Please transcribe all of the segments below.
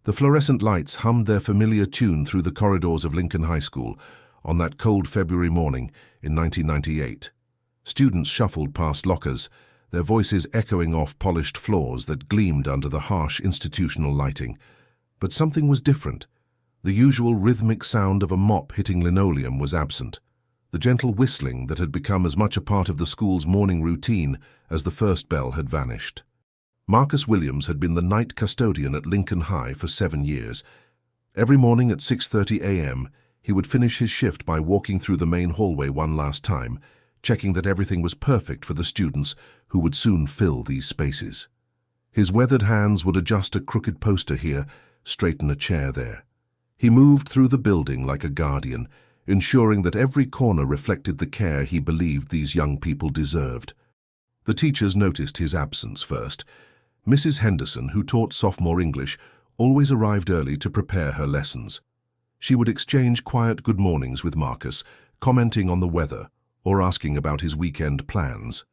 The fluorescent lights hummed their familiar tune through the corridors of Lincoln High School on that cold February morning in 1998. Students shuffled past lockers, their voices echoing off polished floors that gleamed under the harsh institutional lighting. But something was different. The usual rhythmic sound of a mop hitting linoleum was absent. The gentle whistling that had become as much a part of the school's morning routine as the first bell had vanished. Marcus Williams had been the night custodian at Lincoln High for 7 years. Every morning at 6:30 a.m., he would finish his shift by walking through the main hallway one last time, checking that everything was perfect for the students who would soon fill these spaces. His weathered hands would adjust a crooked poster here, straighten a chair there. He moved through the building like a guardian, ensuring that every corner reflected the care he believed these young people deserved. The teachers noticed his absence first. Mrs. Henderson, who taught sophomore English, always arrived early to prepare her lessons. She would exchange quiet good mornings with Marcus, commenting on the weather or asking about his weekend plans.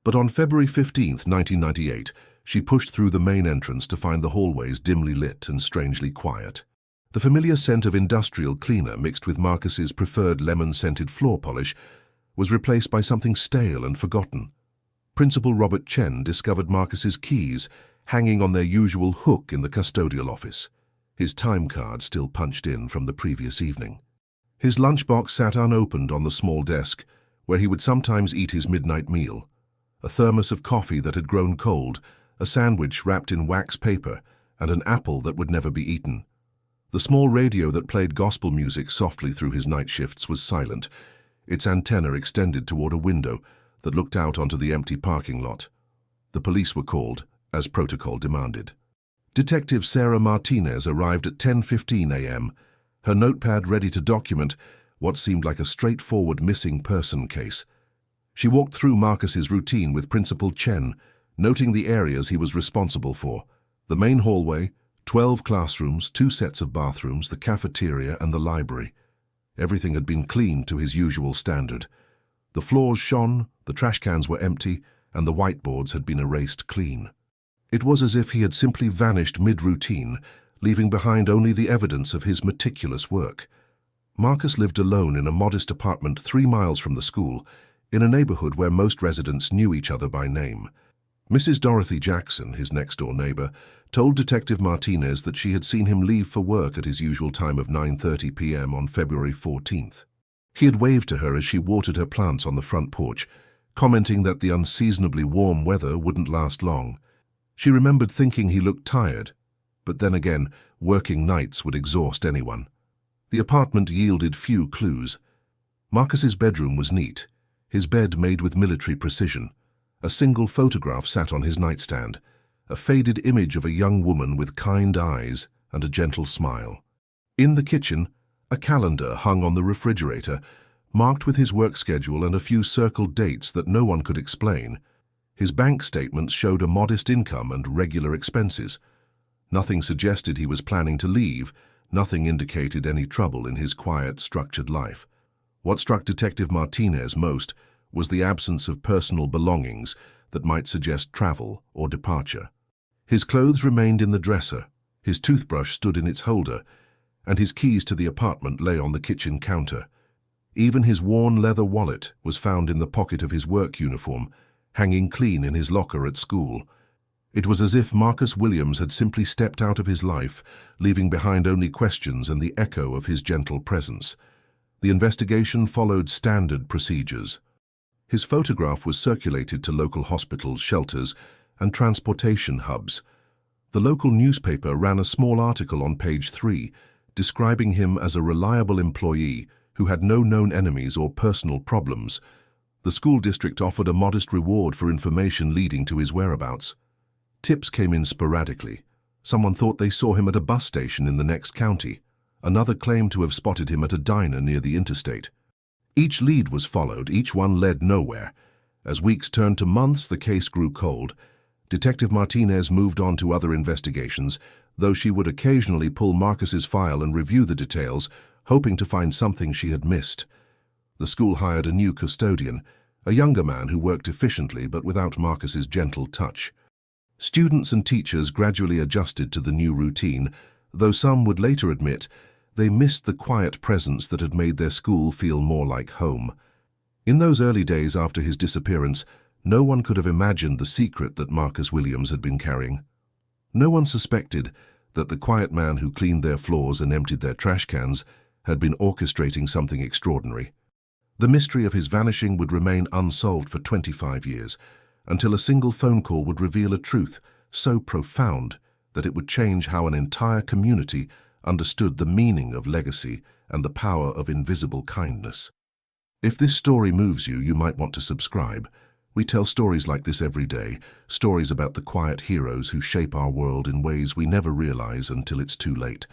But on February 15, 1998, she pushed through the main entrance to find the hallways dimly lit and strangely quiet. The familiar scent of industrial cleaner mixed with Marcus's preferred lemon-scented floor polish was replaced by something stale and forgotten. Principal Robert Chen discovered Marcus's keys hanging on their usual hook in the custodial office, his time card still punched in from the previous evening. His lunchbox sat unopened on the small desk, where he would sometimes eat his midnight meal. A thermos of coffee that had grown cold, a sandwich wrapped in wax paper, and an apple that would never be eaten. The small radio that played gospel music softly through his night shifts was silent, its antenna extended toward a window that looked out onto the empty parking lot. The police were called, as protocol demanded. Detective Sarah Martinez arrived at 10:15 a.m., her notepad ready to document what seemed like a straightforward missing person case. She walked through Marcus's routine with Principal Chen, noting the areas he was responsible for: the main hallway, 12 classrooms, 2 sets of bathrooms, the cafeteria, and the library. Everything had been cleaned to his usual standard. The floors shone, the trash cans were empty, and the whiteboards had been erased clean. It was as if he had simply vanished mid-routine, leaving behind only the evidence of his meticulous work. Marcus lived alone in a modest apartment 3 miles from the school, in a neighborhood where most residents knew each other by name. Mrs. Dorothy Jackson, his next-door neighbor, told Detective Martinez that she had seen him leave for work at his usual time of 9:30 p.m. on February 14th. He had waved to her as she watered her plants on the front porch, commenting that the unseasonably warm weather wouldn't last long. She remembered thinking he looked tired, but then again, working nights would exhaust anyone. The apartment yielded few clues. Marcus's bedroom was neat, his bed made with military precision. A single photograph sat on his nightstand, a faded image of a young woman with kind eyes and a gentle smile. In the kitchen, a calendar hung on the refrigerator, marked with his work schedule and a few circled dates that no one could explain. His bank statements showed a modest income and regular expenses. Nothing suggested he was planning to leave, nothing indicated any trouble in his quiet, structured life. What struck Detective Martinez most was the absence of personal belongings that might suggest travel or departure. His clothes remained in the dresser, his toothbrush stood in its holder, and his keys to the apartment lay on the kitchen counter. Even his worn leather wallet was found in the pocket of his work uniform, hanging clean in his locker at school. It was as if Marcus Williams had simply stepped out of his life, leaving behind only questions and the echo of his gentle presence. The investigation followed standard procedures. His photograph was circulated to local hospitals, shelters, and transportation hubs. The local newspaper ran a small article on page 3, describing him as a reliable employee who had no known enemies or personal problems. The school district offered a modest reward for information leading to his whereabouts. Tips came in sporadically. Someone thought they saw him at a bus station in the next county. Another claimed to have spotted him at a diner near the interstate. Each lead was followed, each one led nowhere. As weeks turned to months, the case grew cold. Detective Martinez moved on to other investigations, though she would occasionally pull Marcus's file and review the details, hoping to find something she had missed. The school hired a new custodian, a younger man who worked efficiently but without Marcus's gentle touch. Students and teachers gradually adjusted to the new routine, though some would later admit they missed the quiet presence that had made their school feel more like home. In those early days after his disappearance, no one could have imagined the secret that Marcus Williams had been carrying. No one suspected that the quiet man who cleaned their floors and emptied their trash cans had been orchestrating something extraordinary. The mystery of his vanishing would remain unsolved for 25 years, until a single phone call would reveal a truth so profound that it would change how an entire community understood the meaning of legacy and the power of invisible kindness. If this story moves you, you might want to subscribe. We tell stories like this every day, stories about the quiet heroes who shape our world in ways we never realize until it's too late.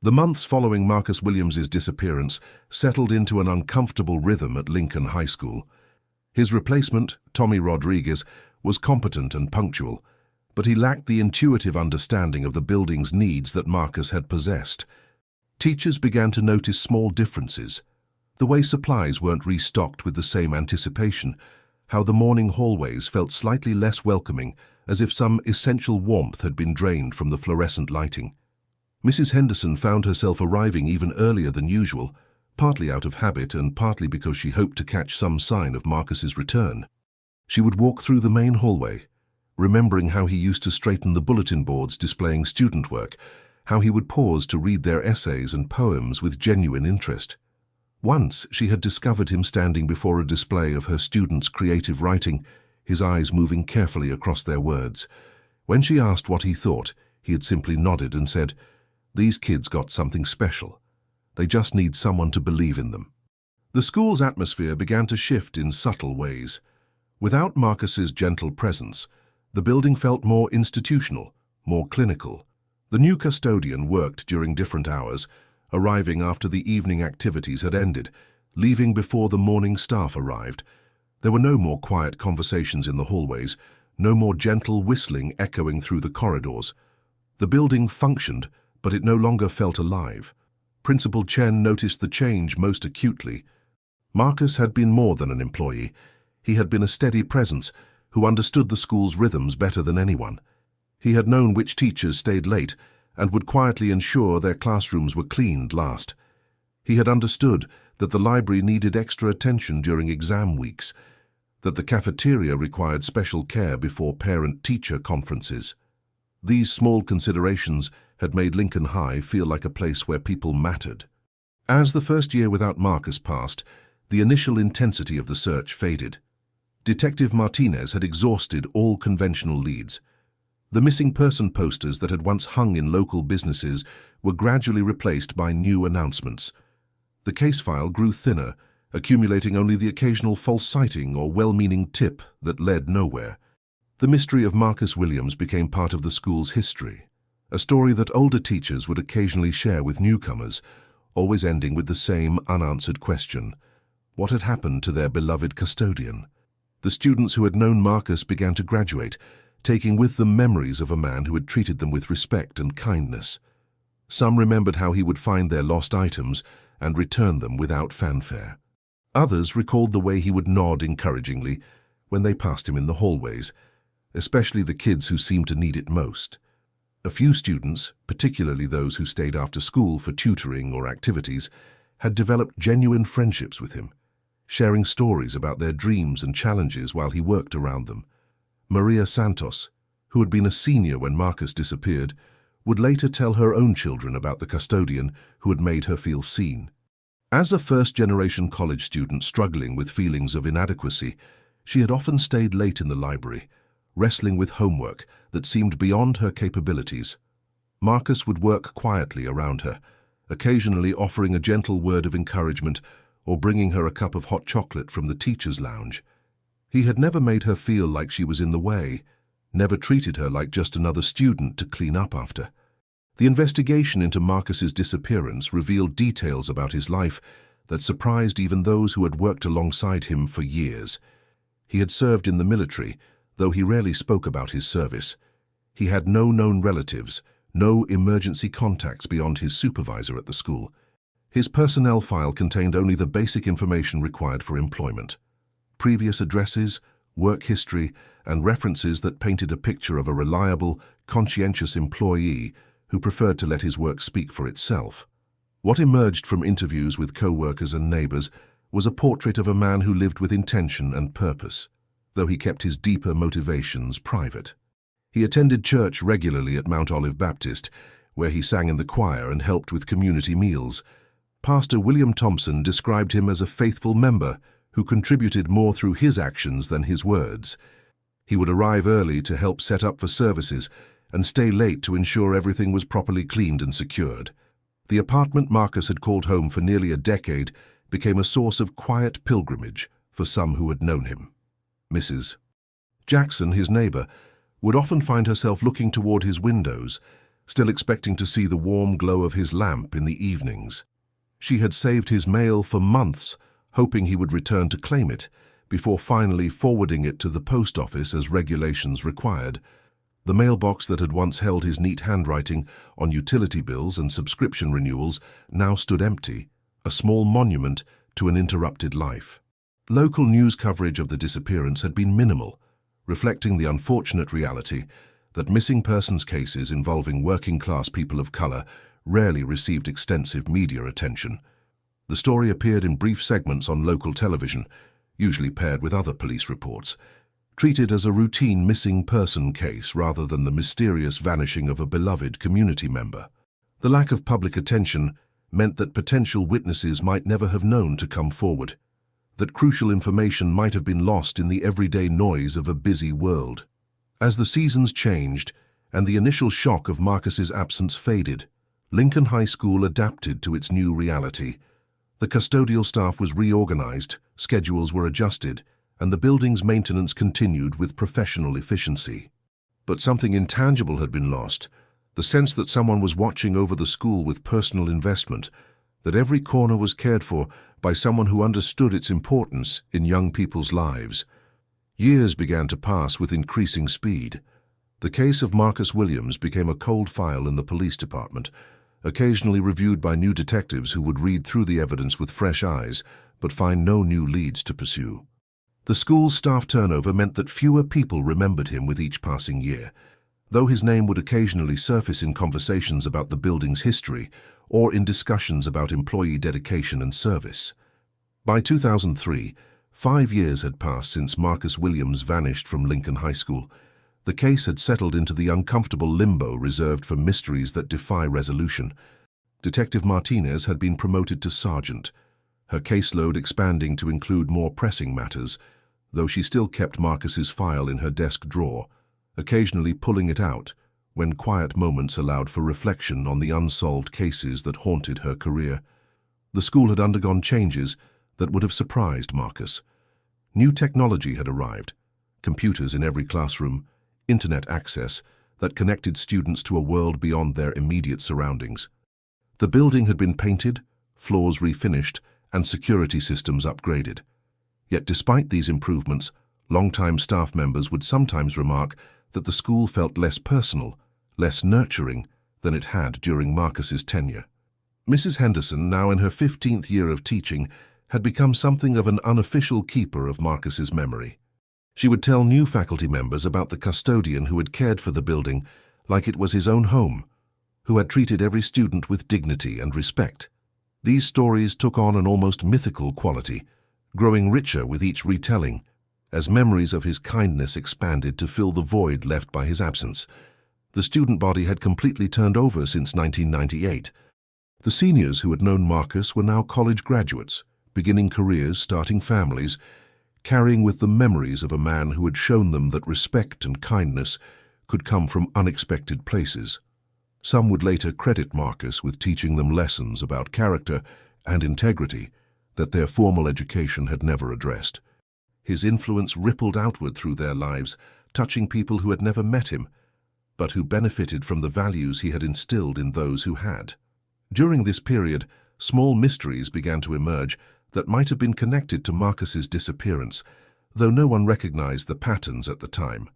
The months following Marcus Williams's disappearance settled into an uncomfortable rhythm at Lincoln High School. His replacement, Tommy Rodriguez, was competent and punctual, but he lacked the intuitive understanding of the building's needs that Marcus had possessed. Teachers began to notice small differences: the way supplies weren't restocked with the same anticipation, how the morning hallways felt slightly less welcoming, as if some essential warmth had been drained from the fluorescent lighting. Mrs. Henderson found herself arriving even earlier than usual, partly out of habit and partly because she hoped to catch some sign of Marcus's return. She would walk through the main hallway, remembering how he used to straighten the bulletin boards displaying student work, how he would pause to read their essays and poems with genuine interest. Once she had discovered him standing before a display of her students' creative writing, his eyes moving carefully across their words. When she asked what he thought, he had simply nodded and said, "These kids got something special. They just need someone to believe in them." The school's atmosphere began to shift in subtle ways. Without Marcus's gentle presence, the building felt more institutional, more clinical. The new custodian worked during different hours, arriving after the evening activities had ended, leaving before the morning staff arrived. There were no more quiet conversations in the hallways, no more gentle whistling echoing through the corridors. The building functioned, but it no longer felt alive. Principal Chen noticed the change most acutely. Marcus had been more than an employee. He had been a steady presence who understood the school's rhythms better than anyone. He had known which teachers stayed late and would quietly ensure their classrooms were cleaned last. He had understood that the library needed extra attention during exam weeks, that the cafeteria required special care before parent-teacher conferences. These small considerations had made Lincoln High feel like a place where people mattered. As the first year without Marcus passed, the initial intensity of the search faded. Detective Martinez had exhausted all conventional leads. The missing person posters that had once hung in local businesses were gradually replaced by new announcements. The case file grew thinner, accumulating only the occasional false sighting or well-meaning tip that led nowhere. The mystery of Marcus Williams became part of the school's history, a story that older teachers would occasionally share with newcomers, always ending with the same unanswered question: what had happened to their beloved custodian? The students who had known Marcus began to graduate, taking with them memories of a man who had treated them with respect and kindness. Some remembered how he would find their lost items and return them without fanfare. Others recalled the way he would nod encouragingly when they passed him in the hallways, especially the kids who seemed to need it most. A few students, particularly those who stayed after school for tutoring or activities, had developed genuine friendships with him, sharing stories about their dreams and challenges while he worked around them. Maria Santos, who had been a senior when Marcus disappeared, would later tell her own children about the custodian who had made her feel seen. As a first-generation college student struggling with feelings of inadequacy, she had often stayed late in the library, wrestling with homework that seemed beyond her capabilities. Marcus would work quietly around her, occasionally offering a gentle word of encouragement or bringing her a cup of hot chocolate from the teacher's lounge. He had never made her feel like she was in the way, never treated her like just another student to clean up after. The investigation into Marcus's disappearance revealed details about his life that surprised even those who had worked alongside him for years. He had served in the military, though he rarely spoke about his service. He had no known relatives, no emergency contacts beyond his supervisor at the school. His personnel file contained only the basic information required for employment: previous addresses, work history, and references that painted a picture of a reliable, conscientious employee who preferred to let his work speak for itself. What emerged from interviews with co-workers and neighbors was a portrait of a man who lived with intention and purpose, though he kept his deeper motivations private. He attended church regularly at Mount Olive Baptist, where he sang in the choir and helped with community meals. Pastor William Thompson described him as a faithful member who contributed more through his actions than his words. He would arrive early to help set up for services and stay late to ensure everything was properly cleaned and secured. The apartment Marcus had called home for nearly a decade became a source of quiet pilgrimage for some who had known him. Mrs. Jackson, his neighbor, would often find herself looking toward his windows, still expecting to see the warm glow of his lamp in the evenings. She had saved his mail for months, hoping he would return to claim it, before finally forwarding it to the post office as regulations required. The mailbox that had once held his neat handwriting on utility bills and subscription renewals now stood empty, a small monument to an interrupted life. Local news coverage of the disappearance had been minimal, reflecting the unfortunate reality that missing persons cases involving working-class people of color rarely received extensive media attention. The story appeared in brief segments on local television, usually paired with other police reports, treated as a routine missing person case rather than the mysterious vanishing of a beloved community member. The lack of public attention meant that potential witnesses might never have known to come forward, that crucial information might have been lost in the everyday noise of a busy world. As the seasons changed and the initial shock of Marcus's absence faded, Lincoln High School adapted to its new reality. The custodial staff was reorganized, schedules were adjusted, and the building's maintenance continued with professional efficiency. But something intangible had been lost, the sense that someone was watching over the school with personal investment, that every corner was cared for by someone who understood its importance in young people's lives. Years began to pass with increasing speed. The case of Marcus Williams became a cold file in the police department, occasionally reviewed by new detectives who would read through the evidence with fresh eyes, but find no new leads to pursue. The school's staff turnover meant that fewer people remembered him with each passing year, though his name would occasionally surface in conversations about the building's history or in discussions about employee dedication and service. By 2003, 5 years had passed since Marcus Williams vanished from Lincoln High School. The case had settled into the uncomfortable limbo reserved for mysteries that defy resolution. Detective Martinez had been promoted to sergeant, her caseload expanding to include more pressing matters, though she still kept Marcus's file in her desk drawer, occasionally pulling it out when quiet moments allowed for reflection on the unsolved cases that haunted her career. The school had undergone changes that would have surprised Marcus. New technology had arrived, computers in every classroom, internet access that connected students to a world beyond their immediate surroundings. The building had been painted, floors refinished, and security systems upgraded. Yet despite these improvements, longtime staff members would sometimes remark that the school felt less personal, less nurturing than it had during Marcus's tenure. Mrs. Henderson, now in her 15th year of teaching, had become something of an unofficial keeper of Marcus's memory. She would tell new faculty members about the custodian who had cared for the building like it was his own home, who had treated every student with dignity and respect. These stories took on an almost mythical quality, growing richer with each retelling, as memories of his kindness expanded to fill the void left by his absence. The student body had completely turned over since 1998. The seniors who had known Marcus were now college graduates, beginning careers, starting families, carrying with them memories of a man who had shown them that respect and kindness could come from unexpected places. Some would later credit Marcus with teaching them lessons about character and integrity that their formal education had never addressed. His influence rippled outward through their lives, touching people who had never met him, but who benefited from the values he had instilled in those who had. During this period, small mysteries began to emerge that might have been connected to Marcus's disappearance, though no one recognized the patterns at the time.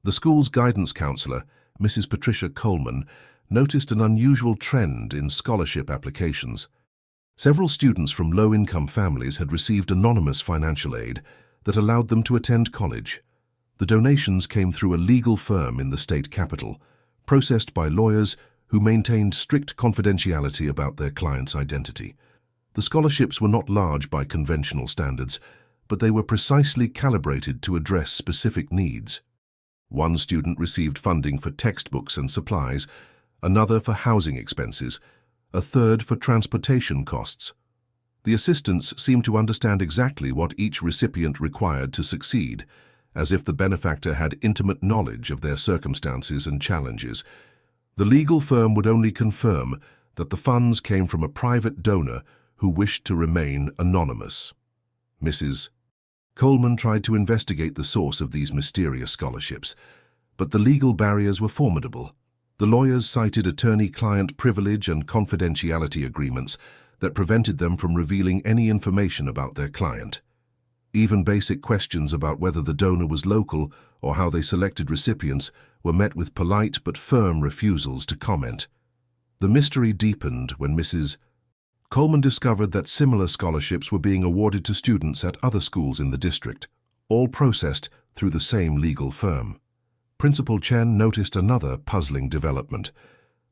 The school's guidance counselor, Mrs. Patricia Coleman, noticed an unusual trend in scholarship applications. Several students from low-income families had received anonymous financial aid that allowed them to attend college. The donations came through a legal firm in the state capital, processed by lawyers who maintained strict confidentiality about their client's identity. The scholarships were not large by conventional standards, but they were precisely calibrated to address specific needs. One student received funding for textbooks and supplies, another for housing expenses, a third for transportation costs. The assistants seemed to understand exactly what each recipient required to succeed, as if the benefactor had intimate knowledge of their circumstances and challenges. The legal firm would only confirm that the funds came from a private donor who wished to remain anonymous. Mrs. Coleman tried to investigate the source of these mysterious scholarships, but the legal barriers were formidable. The lawyers cited attorney-client privilege and confidentiality agreements that prevented them from revealing any information about their client. Even basic questions about whether the donor was local or how they selected recipients were met with polite but firm refusals to comment. The mystery deepened when Mrs. Coleman discovered that similar scholarships were being awarded to students at other schools in the district, all processed through the same legal firm. Principal Chen noticed another puzzling development.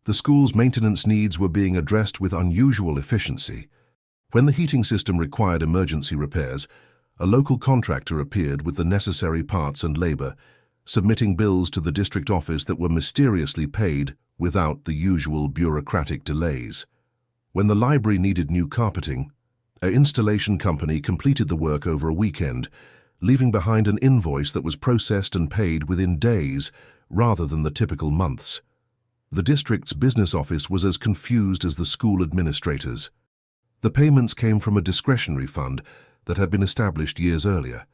The school's maintenance needs were being addressed with unusual efficiency. When the heating system required emergency repairs, a local contractor appeared with the necessary parts and labor, submitting bills to the district office that were mysteriously paid without the usual bureaucratic delays. When the library needed new carpeting, an installation company completed the work over a weekend, leaving behind an invoice that was processed and paid within days rather than the typical months. The district's business office was as confused as the school administrators. The payments came from a discretionary fund that had been established years earlier,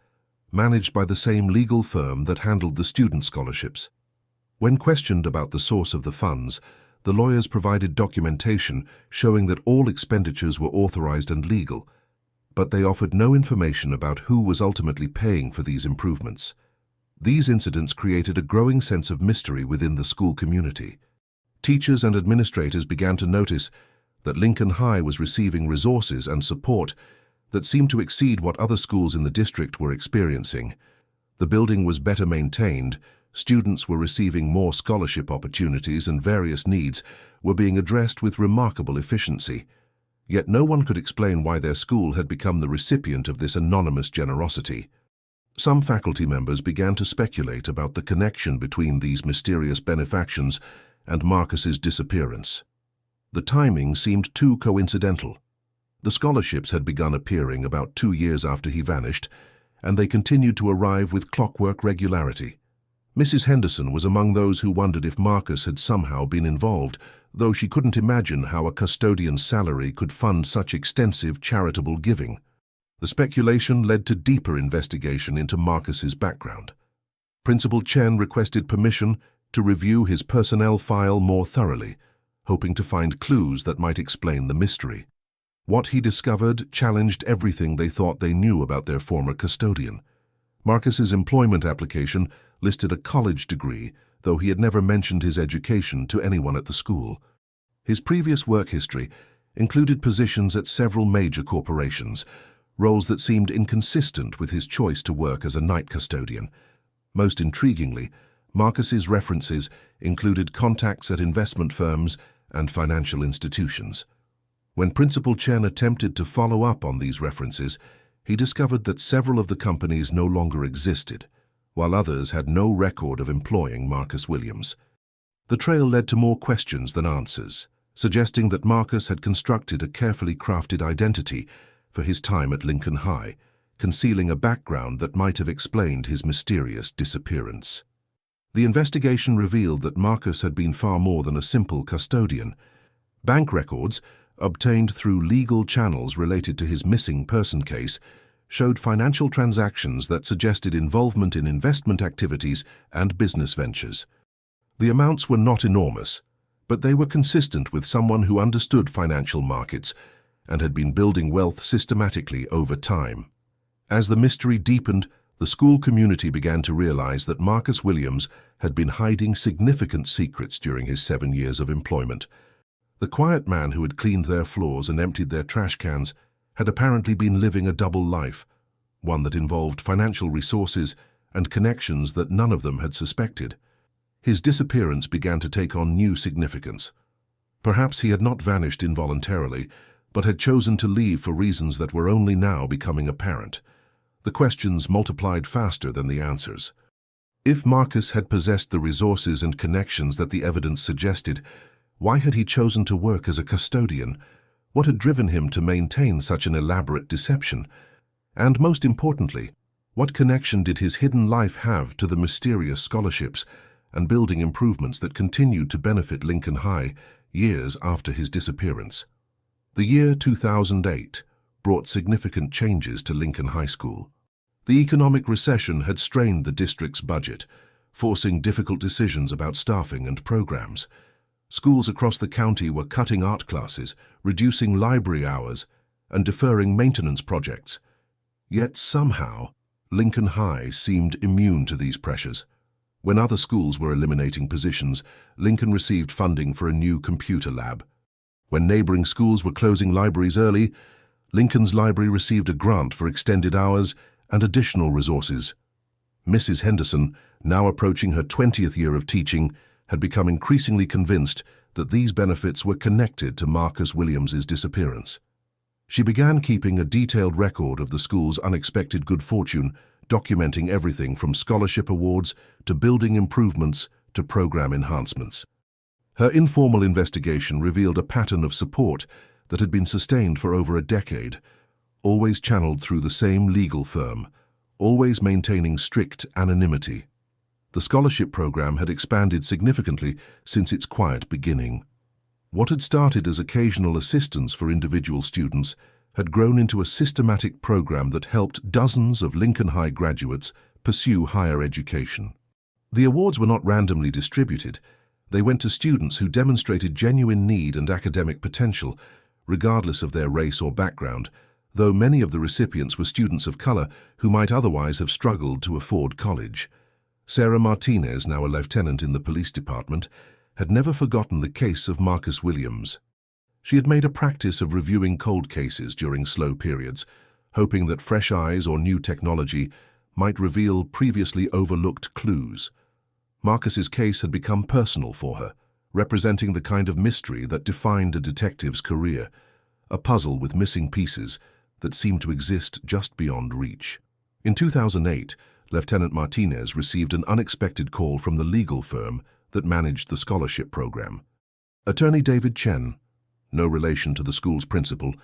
managed by the same legal firm that handled the student scholarships. When questioned about the source of the funds, the lawyers provided documentation showing that all expenditures were authorized and legal, but they offered no information about who was ultimately paying for these improvements. These incidents created a growing sense of mystery within the school community. Teachers and administrators began to notice that Lincoln High was receiving resources and support that seemed to exceed what other schools in the district were experiencing. The building was better maintained, students were receiving more scholarship opportunities, and various needs were being addressed with remarkable efficiency. Yet no one could explain why their school had become the recipient of this anonymous generosity. Some faculty members began to speculate about the connection between these mysterious benefactions and Marcus's disappearance. The timing seemed too coincidental. The scholarships had begun appearing about 2 years after he vanished, and they continued to arrive with clockwork regularity. Mrs. Henderson was among those who wondered if Marcus had somehow been involved, though she couldn't imagine how a custodian's salary could fund such extensive charitable giving. The speculation led to deeper investigation into Marcus's background. Principal Chen requested permission to review his personnel file more thoroughly, hoping to find clues that might explain the mystery. What he discovered challenged everything they thought they knew about their former custodian. Marcus's employment application listed a college degree, though he had never mentioned his education to anyone at the school. His previous work history included positions at several major corporations, roles that seemed inconsistent with his choice to work as a night custodian. Most intriguingly, Marcus's references included contacts at investment firms and financial institutions. When Principal Chen attempted to follow up on these references, he discovered that several of the companies no longer existed, while others had no record of employing Marcus Williams. The trail led to more questions than answers, suggesting that Marcus had constructed a carefully crafted identity for his time at Lincoln High, concealing a background that might have explained his mysterious disappearance. The investigation revealed that Marcus had been far more than a simple custodian. Bank records, obtained through legal channels related to his missing person case, showed financial transactions that suggested involvement in investment activities and business ventures. The amounts were not enormous, but they were consistent with someone who understood financial markets and had been building wealth systematically over time. As the mystery deepened, the school community began to realize that Marcus Williams had been hiding significant secrets during his 7 years of employment. The quiet man who had cleaned their floors and emptied their trash cans had apparently been living a double life, one that involved financial resources and connections that none of them had suspected. His disappearance began to take on new significance. Perhaps he had not vanished involuntarily, but had chosen to leave for reasons that were only now becoming apparent. The questions multiplied faster than the answers. If Marcus had possessed the resources and connections that the evidence suggested, why had he chosen to work as a custodian? What had driven him to maintain such an elaborate deception? And most importantly, what connection did his hidden life have to the mysterious scholarships and building improvements that continued to benefit Lincoln High years after his disappearance? The year 2008 brought significant changes to Lincoln High School. The economic recession had strained the district's budget, forcing difficult decisions about staffing and programs. Schools across the county were cutting art classes, reducing library hours, and deferring maintenance projects. Yet somehow, Lincoln High seemed immune to these pressures. When other schools were eliminating positions, Lincoln received funding for a new computer lab. When neighboring schools were closing libraries early, Lincoln's library received a grant for extended hours and additional resources. Mrs. Henderson, now approaching her 20th year of teaching, had become increasingly convinced that these benefits were connected to Marcus Williams's disappearance. She began keeping a detailed record of the school's unexpected good fortune, documenting everything from scholarship awards to building improvements to program enhancements. Her informal investigation revealed a pattern of support that had been sustained for over a decade, always channeled through the same legal firm, always maintaining strict anonymity. The scholarship program had expanded significantly since its quiet beginning. What had started as occasional assistance for individual students had grown into a systematic program that helped dozens of Lincoln High graduates pursue higher education. The awards were not randomly distributed. They went to students who demonstrated genuine need and academic potential, regardless of their race or background, though many of the recipients were students of color who might otherwise have struggled to afford college. Sarah Martinez, now a lieutenant in the police department, had never forgotten the case of Marcus Williams. She had made a practice of reviewing cold cases during slow periods, hoping that fresh eyes or new technology might reveal previously overlooked clues. Marcus's case had become personal for her, representing the kind of mystery that defined a detective's career, a puzzle with missing pieces that seemed to exist just beyond reach. In 2008, Lieutenant Martinez received an unexpected call from the legal firm that managed the scholarship program. Attorney David Chen, no relation to the school's principal,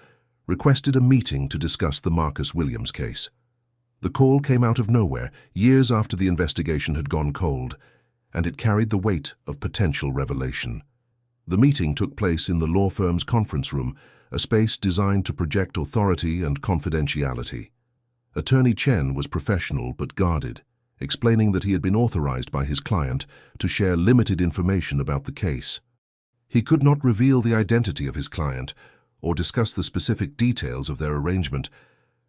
requested a meeting to discuss the Marcus Williams case. The call came out of nowhere, years after the investigation had gone cold, and it carried the weight of potential revelation. The meeting took place in the law firm's conference room, a space designed to project authority and confidentiality. Attorney Chen was professional but guarded, explaining that he had been authorized by his client to share limited information about the case. He could not reveal the identity of his client or discuss the specific details of their arrangement,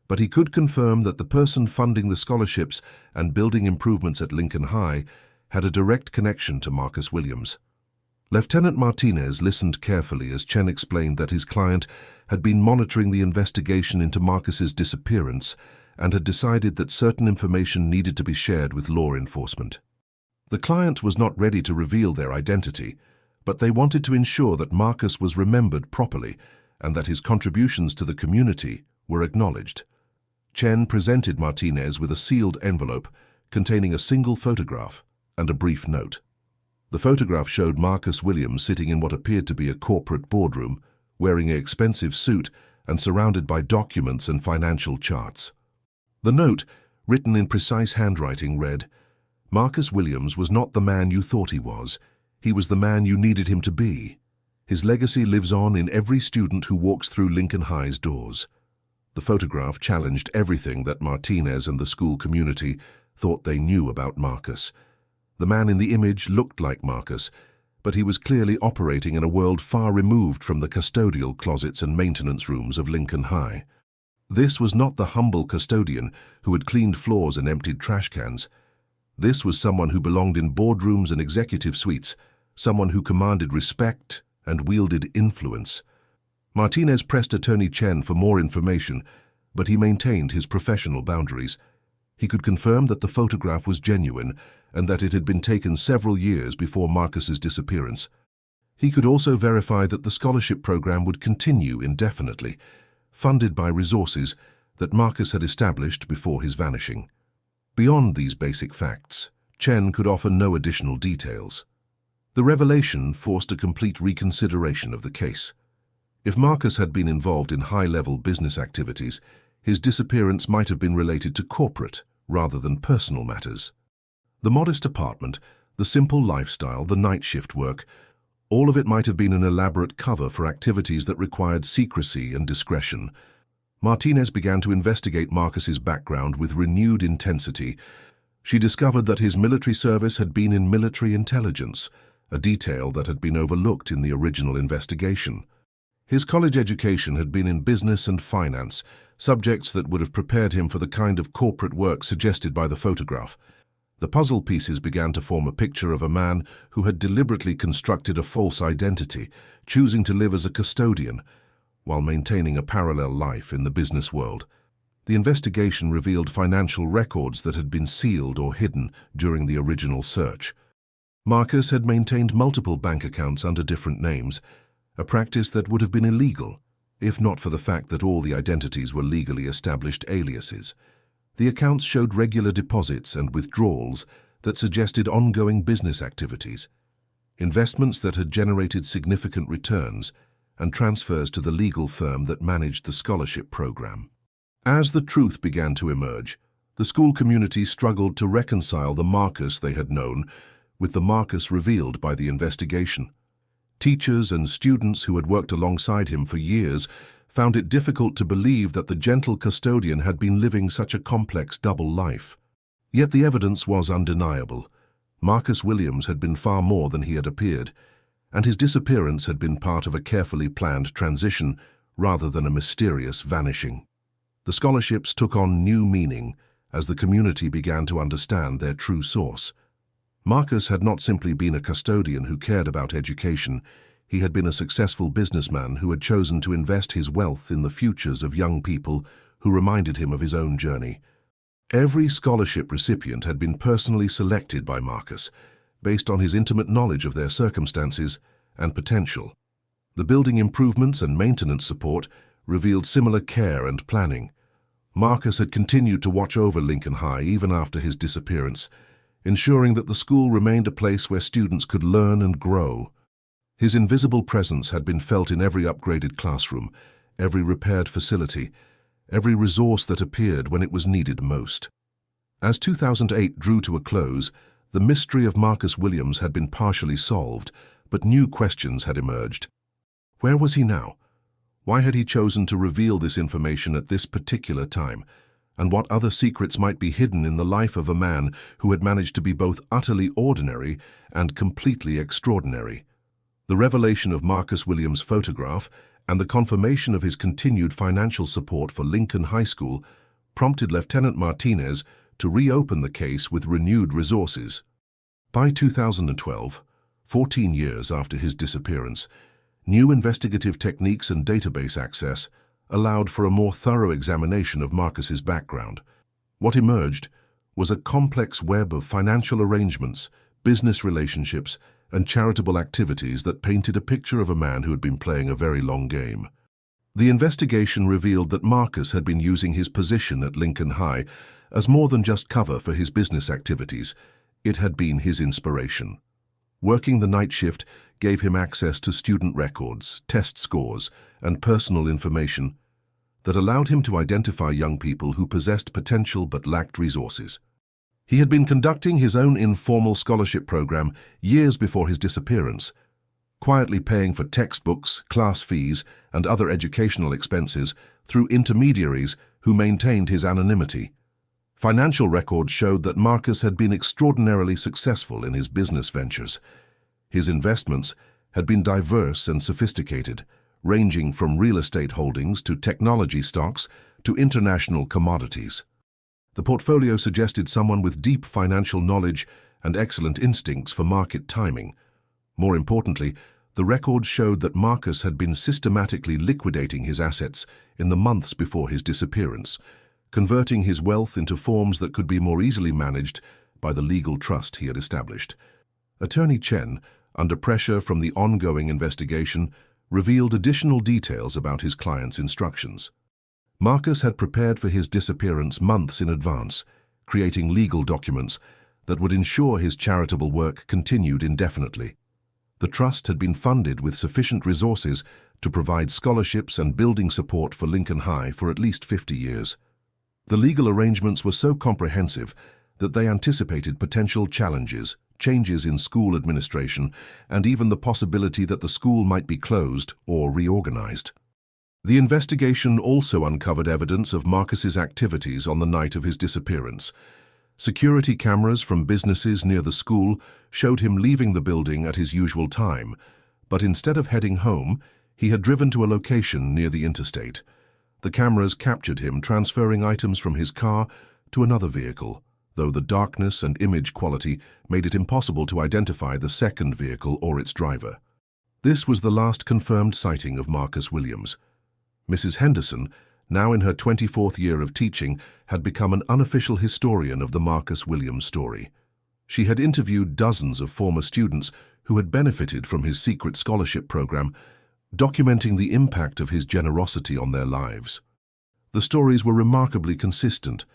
but he could confirm that the person funding the scholarships and building improvements at Lincoln High had a direct connection to Marcus Williams. Lieutenant Martinez listened carefully as Chen explained that his client had been monitoring the investigation into Marcus's disappearance and had decided that certain information needed to be shared with law enforcement. The client was not ready to reveal their identity, but they wanted to ensure that Marcus was remembered properly and that his contributions to the community were acknowledged. Chen presented Martinez with a sealed envelope containing a single photograph and a brief note. The photograph showed Marcus Williams sitting in what appeared to be a corporate boardroom, wearing an expensive suit and surrounded by documents and financial charts. The note, written in precise handwriting, read, "Marcus Williams was not the man you thought he was. He was the man you needed him to be. His legacy lives on in every student who walks through Lincoln High's doors." The photograph challenged everything that Martinez and the school community thought they knew about Marcus. The man in the image looked like Marcus, but he was clearly operating in a world far removed from the custodial closets and maintenance rooms of Lincoln High. This was not the humble custodian who had cleaned floors and emptied trash cans. This was someone who belonged in boardrooms and executive suites, someone who commanded respect and wielded influence. Martinez pressed Attorney Chen for more information, but he maintained his professional boundaries. He could confirm that the photograph was genuine and that it had been taken several years before Marcus's disappearance. He could also verify that the scholarship program would continue indefinitely, funded by resources that Marcus had established before his vanishing. Beyond these basic facts, Chen could offer no additional details. The revelation forced a complete reconsideration of the case. If Marcus had been involved in high-level business activities, his disappearance might have been related to corporate rather than personal matters. The modest apartment, the simple lifestyle, the night shift work, all of it might have been an elaborate cover for activities that required secrecy and discretion. Martinez began to investigate Marcus's background with renewed intensity. She discovered that his military service had been in military intelligence, a detail that had been overlooked in the original investigation. His college education had been in business and finance, subjects that would have prepared him for the kind of corporate work suggested by the photograph. The puzzle pieces began to form a picture of a man who had deliberately constructed a false identity, choosing to live as a custodian, while maintaining a parallel life in the business world. The investigation revealed financial records that had been sealed or hidden during the original search. Marcus had maintained multiple bank accounts under different names, a practice that would have been illegal, if not for the fact that all the identities were legally established aliases. The accounts showed regular deposits and withdrawals that suggested ongoing business activities, investments that had generated significant returns, and transfers to the legal firm that managed the scholarship program. As the truth began to emerge, the school community struggled to reconcile the Marcus they had known with the Marcus revealed by the investigation. Teachers and students who had worked alongside him for years found it difficult to believe that the gentle custodian had been living such a complex double life. Yet the evidence was undeniable. Marcus Williams had been far more than he had appeared, and his disappearance had been part of a carefully planned transition rather than a mysterious vanishing. The scholarships took on new meaning as the community began to understand their true source. Marcus had not simply been a custodian who cared about education. He had been a successful businessman who had chosen to invest his wealth in the futures of young people who reminded him of his own journey. Every scholarship recipient had been personally selected by Marcus, based on his intimate knowledge of their circumstances and potential. The building improvements and maintenance support revealed similar care and planning. Marcus had continued to watch over Lincoln High even after his disappearance, ensuring that the school remained a place where students could learn and grow. His invisible presence had been felt in every upgraded classroom, every repaired facility, every resource that appeared when it was needed most. As 2008 drew to a close, the mystery of Marcus Williams had been partially solved, but new questions had emerged. Where was he now? Why had he chosen to reveal this information at this particular time? And what other secrets might be hidden in the life of a man who had managed to be both utterly ordinary and completely extraordinary? The revelation of Marcus Williams' photograph and the confirmation of his continued financial support for Lincoln High School prompted Lieutenant Martinez to reopen the case with renewed resources. By 2012, 14 years after his disappearance, new investigative techniques and database access allowed for a more thorough examination of Marcus's background. What emerged was a complex web of financial arrangements, business relationships, and charitable activities that painted a picture of a man who had been playing a very long game. The investigation revealed that Marcus had been using his position at Lincoln High as more than just cover for his business activities. It had been his inspiration. Working the night shift gave him access to student records, test scores, and personal information that allowed him to identify young people who possessed potential but lacked resources. He had been conducting his own informal scholarship program years before his disappearance, quietly paying for textbooks, class fees, and other educational expenses through intermediaries who maintained his anonymity. Financial records showed that Marcus had been extraordinarily successful in his business ventures. His investments had been diverse and sophisticated, ranging from real estate holdings to technology stocks to international commodities. The portfolio suggested someone with deep financial knowledge and excellent instincts for market timing. More importantly, the records showed that Marcus had been systematically liquidating his assets in the months before his disappearance, converting his wealth into forms that could be more easily managed by the legal trust he had established. Attorney Chen, under pressure from the ongoing investigation, revealed additional details about his client's instructions. Marcus had prepared for his disappearance months in advance, creating legal documents that would ensure his charitable work continued indefinitely. The trust had been funded with sufficient resources to provide scholarships and building support for Lincoln High for at least 50 years. The legal arrangements were so comprehensive that they anticipated potential challenges, changes in school administration, and even the possibility that the school might be closed or reorganized. The investigation also uncovered evidence of Marcus's activities on the night of his disappearance. Security cameras from businesses near the school showed him leaving the building at his usual time, but instead of heading home, he had driven to a location near the interstate. The cameras captured him transferring items from his car to another vehicle, though the darkness and image quality made it impossible to identify the second vehicle or its driver. This was the last confirmed sighting of Marcus Williams. Mrs. Henderson, now in her 24th year of teaching, had become an unofficial historian of the Marcus Williams story. She had interviewed dozens of former students who had benefited from his secret scholarship program, documenting the impact of his generosity on their lives. The stories were remarkably consistent.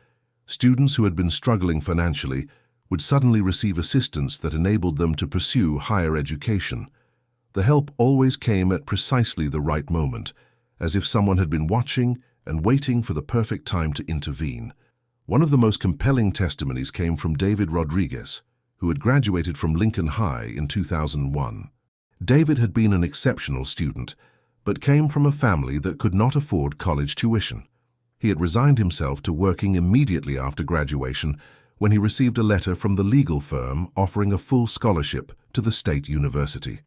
Students who had been struggling financially would suddenly receive assistance that enabled them to pursue higher education. The help always came at precisely the right moment, as if someone had been watching and waiting for the perfect time to intervene. One of the most compelling testimonies came from David Rodriguez, who had graduated from Lincoln High in 2001. David had been an exceptional student, but came from a family that could not afford college tuition. He had resigned himself to working immediately after graduation when he received a letter from the legal firm offering a full scholarship to the state university.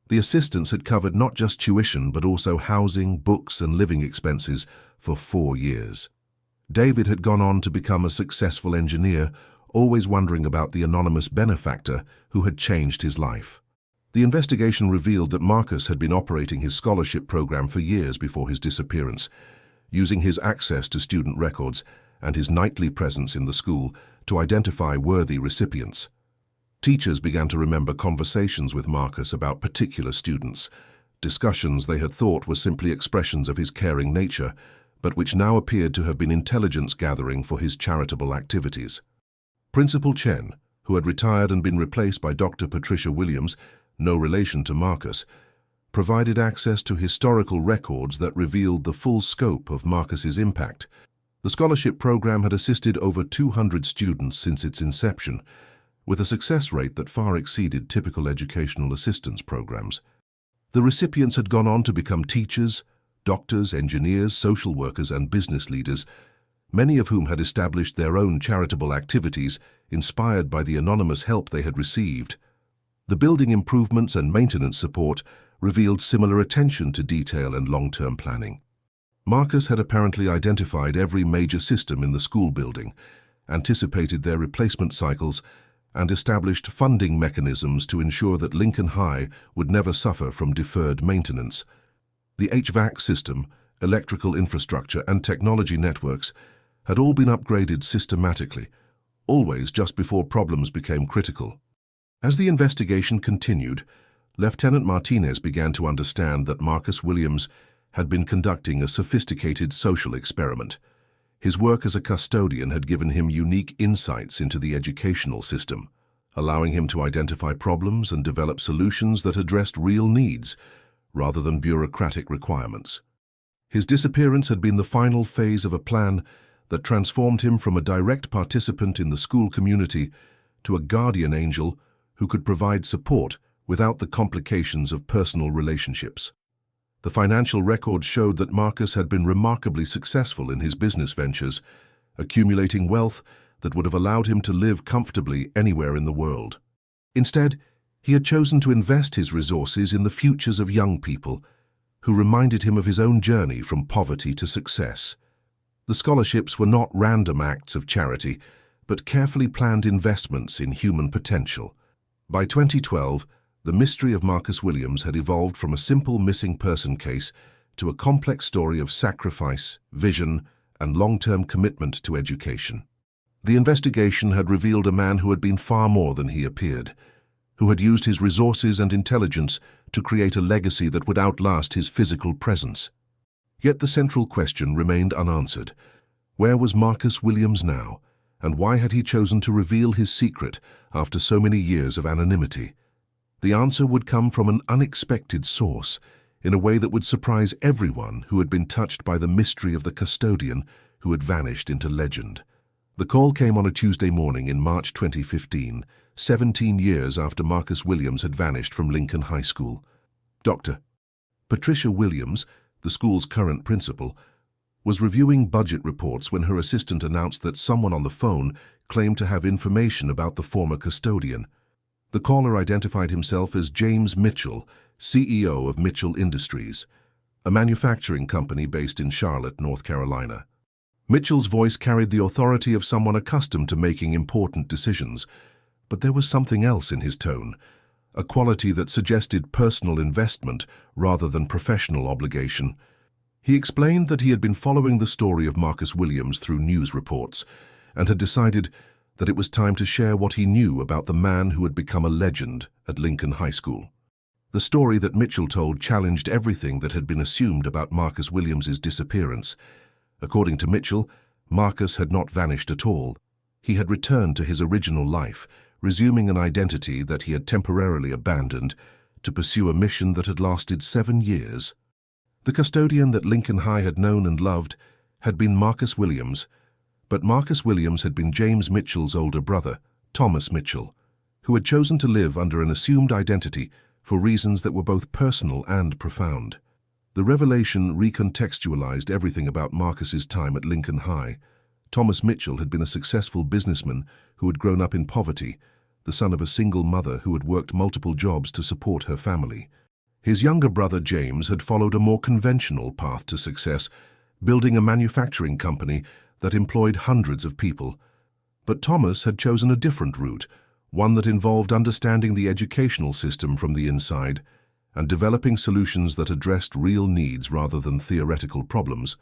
The assistance had covered not just tuition but also housing, books, and living expenses for 4 years. David had gone on to become a successful engineer, always wondering about the anonymous benefactor who had changed his life. The investigation revealed that Marcus had been operating his scholarship program for years before his disappearance, using his access to student records and his nightly presence in the school to identify worthy recipients. Teachers began to remember conversations with Marcus about particular students, discussions they had thought were simply expressions of his caring nature, but which now appeared to have been intelligence gathering for his charitable activities. Principal Chen, who had retired and been replaced by Dr. Patricia Williams, no relation to Marcus, provided access to historical records that revealed the full scope of Marcus's impact. The scholarship program had assisted over 200 students since its inception, with a success rate that far exceeded typical educational assistance programs. The recipients had gone on to become teachers, doctors, engineers, social workers, and business leaders, many of whom had established their own charitable activities inspired by the anonymous help they had received. The building improvements and maintenance support revealed similar attention to detail and long-term planning. Marcus had apparently identified every major system in the school building, anticipated their replacement cycles, and established funding mechanisms to ensure that Lincoln High would never suffer from deferred maintenance. The HVAC system, electrical infrastructure, and technology networks had all been upgraded systematically, always just before problems became critical. As the investigation continued, Lieutenant Martinez began to understand that Marcus Williams had been conducting a sophisticated social experiment. His work as a custodian had given him unique insights into the educational system, allowing him to identify problems and develop solutions that addressed real needs, rather than bureaucratic requirements. His disappearance had been the final phase of a plan that transformed him from a direct participant in the school community to a guardian angel who could provide support without the complications of personal relationships. The financial records showed that Marcus had been remarkably successful in his business ventures, accumulating wealth that would have allowed him to live comfortably anywhere in the world. Instead, he had chosen to invest his resources in the futures of young people, who reminded him of his own journey from poverty to success. The scholarships were not random acts of charity, but carefully planned investments in human potential. By 2012, the mystery of Marcus Williams had evolved from a simple missing person case to a complex story of sacrifice, vision, and long-term commitment to education. The investigation had revealed a man who had been far more than he appeared. who had used his resources and intelligence to create a legacy that would outlast his physical presence. Yet the central question remained unanswered. Where was Marcus Williams now, and why had he chosen to reveal his secret after so many years of anonymity? The answer would come from an unexpected source, in a way that would surprise everyone who had been touched by the mystery of the custodian who had vanished into legend. The call came on a Tuesday morning in March 2015, 17 years after Marcus Williams had vanished from Lincoln High School. Dr. Patricia Williams, the school's current principal, was reviewing budget reports when her assistant announced that someone on the phone claimed to have information about the former custodian. The caller identified himself as James Mitchell, CEO of Mitchell Industries, a manufacturing company based in Charlotte, North Carolina. Mitchell's voice carried the authority of someone accustomed to making important decisions, but there was something else in his tone, a quality that suggested personal investment rather than professional obligation. He explained that he had been following the story of Marcus Williams through news reports and had decided that it was time to share what he knew about the man who had become a legend at Lincoln High School. The story that Mitchell told challenged everything that had been assumed about Marcus Williams's disappearance. According to Mitchell, Marcus had not vanished at all. He had returned to his original life, resuming an identity that he had temporarily abandoned to pursue a mission that had lasted 7 years. The custodian that Lincoln High had known and loved had been Marcus Williams, but Marcus Williams had been James Mitchell's older brother, Thomas Mitchell, who had chosen to live under an assumed identity for reasons that were both personal and profound. The revelation recontextualized everything about Marcus's time at Lincoln High. Thomas Mitchell had been a successful businessman who had grown up in poverty, the son of a single mother who had worked multiple jobs to support her family. His younger brother James had followed a more conventional path to success, building a manufacturing company that employed hundreds of people. But Thomas had chosen a different route, one that involved understanding the educational system from the inside and developing solutions that addressed real needs rather than theoretical problems.